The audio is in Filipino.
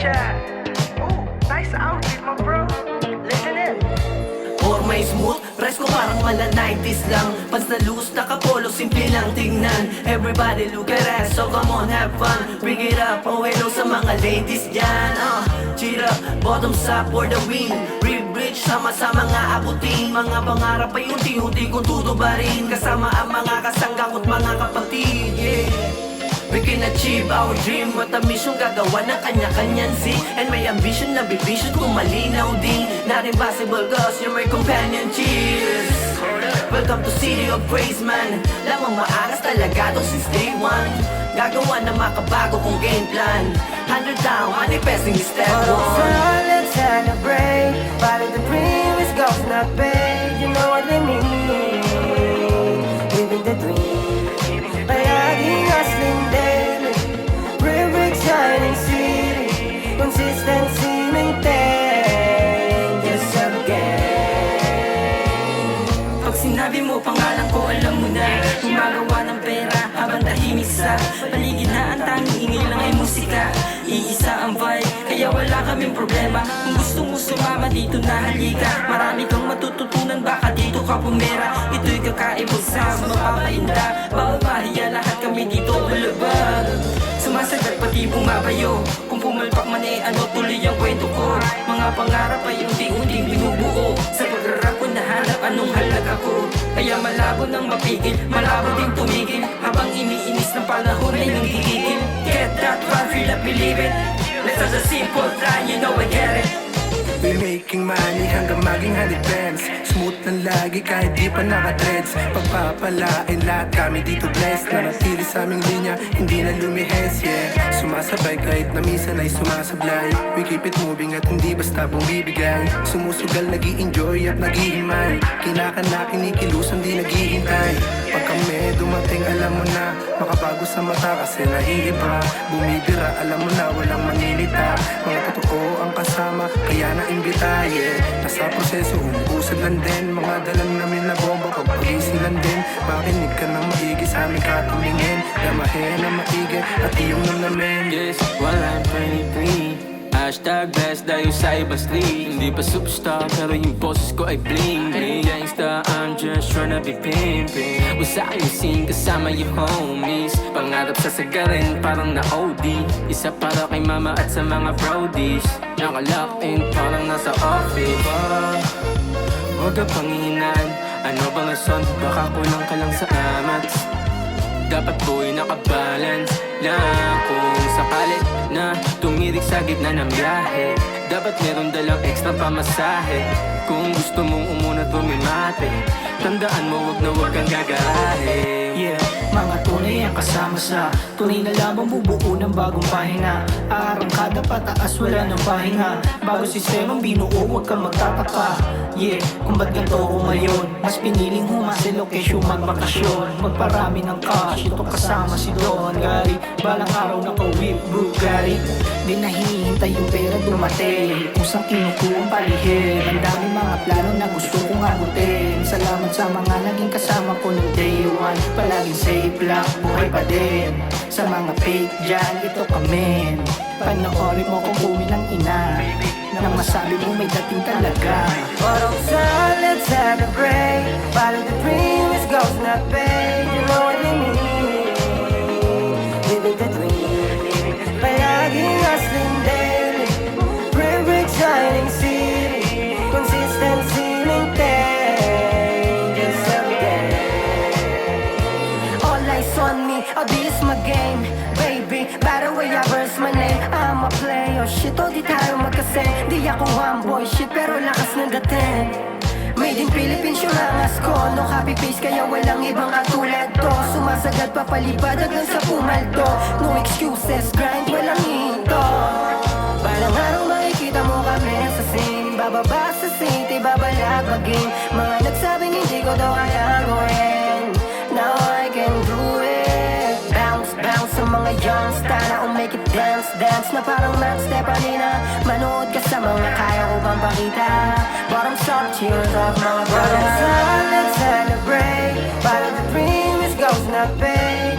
chat. Ooh, nice outfit, my bro. Listen in. Formay smooth, presko parang mala 90s lang. Pants na loose, nakapolo, simple lang tingnan. Everybody look at us, so come on, have fun. Bring it up, oh hello sa mga ladies dyan. Cheer up, bottoms up for the win. Rib bridge, sama-sama nga abutin. Mga pangarap ay unti-unti kong tutubarin. Kasama ang mga kasanggang at mga kapatid, yeah. We can achieve our dream. What a mission, gagawa ng kanya-kanyan see. And may ambition na bibisyon kung malinaw din. Not impossible cause you're my companion. Cheers! Welcome to City of Praise, man. Lamang maaras talaga to since day one. Gagawa na makabago kong game plan. 100 down, manifesting is step one. So let's celebrate. Follow the dream, it's goes not paid. You know what I mean? Living the dream. Palaging hustling daily. Brick shining city. Consistency maintain. Just again. Pag sinabi mo pangalan ko, alam mo na. Gumagawa ng pera habang tahimik sa paligid na ang tanging ingay lang ay musika. Iisa ang vibe, kaya wala kaming problema. Kung gusto mo sumama dito na halika. Marami kang matututunan, baka dito ka pumera. Ito'y kakaibang sa mapapainda. Bawal mahiya, lahat kami dito bulabag. Sumasagat pati bumabayo. Kung pumalpak man ano tuloy ang kwento ko. Mga pangarap ay unti-unting binubuo. Sa pagrarap ko nahanap anong halaga ko. Kaya malabo nang mapigil, malabo ding tumigil. Habang iniinis ng panahon ay nanggigigil. Get that vibe, feel it, believe it. Let's have a simple time, you know I get it. We making money hanggang maging 100 pence. Smooth lang lagi kahit di pa naka-threads. Pagpapalain lahat kami dito blessed. Nanatili sa aming linya, hindi na lumihes, yeah. Sumasabay kahit na minsan ay sumasablay. We keep it moving at hindi basta bumibigay. Sumusugal, nag-i-enjoy at nag-iimay. Kinakana, kinikilusan, di naghihintay. Pag kami dumating, alam mo na makabago sa mata kasi naiiba. Bumibira, alam mo na walang manginita. Mga totoo ang kasama, kaya na-imbita, yeah. Nasa proseso, umuusad lang din. Mga dalang namin na bomba, pagpagising lang din. Makinig ka ng maigi sa aming katumingin. Damahin na maigi at iyong namnamin. Yes, while I'm 23 Hashtag blessed dahil sa ibang street. Hindi pa superstar pero yung boses ko ay bling bling. Gangsta, I'm just tryna be pimpin'. Usa yung scene kasama yung homies. Pangarap sa sagarin parang na-OD. Isa para kay mama at sa mga brodies. Naka-lock in parang nasa office. Huwag ka panghihinaan. Ano bang rason? Baka kulang ka lang sa amats. Dapat po'y nakabalance lang. Kung sakali na tumirik sa gitna ng biyahe, dapat meron dalang extra pamasahe. Kung gusto mong umunat bumimate, tandaan mo wag kang gagarahe. Yeah, mga tunay ang kasama sa tunay na lamang bubuo ng bagong pahinga. Arangkada pataas, wala ng pahinga. Bago sistemang binuo, huwag kang magtataka. Yeah, kung ba't ganito ko ngayon, mas piniling humasa location magbakasyon. Magparami ng cash, ito kasama si Don Gary. Balang araw naka-whip Bugatti. Di na hinihintay yung pera dumating. Kung saan kinukuha ang palihim. Ang dami mga plano na gusto kong abutin. Salamat sa mga naging kasama ko ng day one. Palaging safe lang, buhay pa din. Sa mga fake dyan, ito kami. Panoorin mo kung buwi ng ina. Nang masabi mo may dating talaga. So let's celebrate. Follow the dream, it's goes not paid. You know what I mean? Living the dream. Palaging hustling daily. Brick shining city. Consistency maintain. Just again. All eyes on me, oh this my game. Baby, by the way I verse my name. I'm a player, shit, oh di tayo magkasing. Di ako one boy, shit, pero lakas ng dating. Made in Philippines yung angas ko. No copy paste kaya walang ibang katulad to. Sumasagad papalipad hanggang sa pumalto. No excuses, grind, walang hinto. Balang araw makikita mo kami sa scene. Bababa sa city, babalagagin. Mga nagsabing hindi ko daw kaya gawin. Now I can do it. Bounce, bounce sa mga youngsta na make it dance, dance na parang Matt Stepanina. Manood ka sa mga kaya ko bang pakita. Bottoms up, cheers up mga brothers. Let's celebrate. Follow the dream, it goes not paid.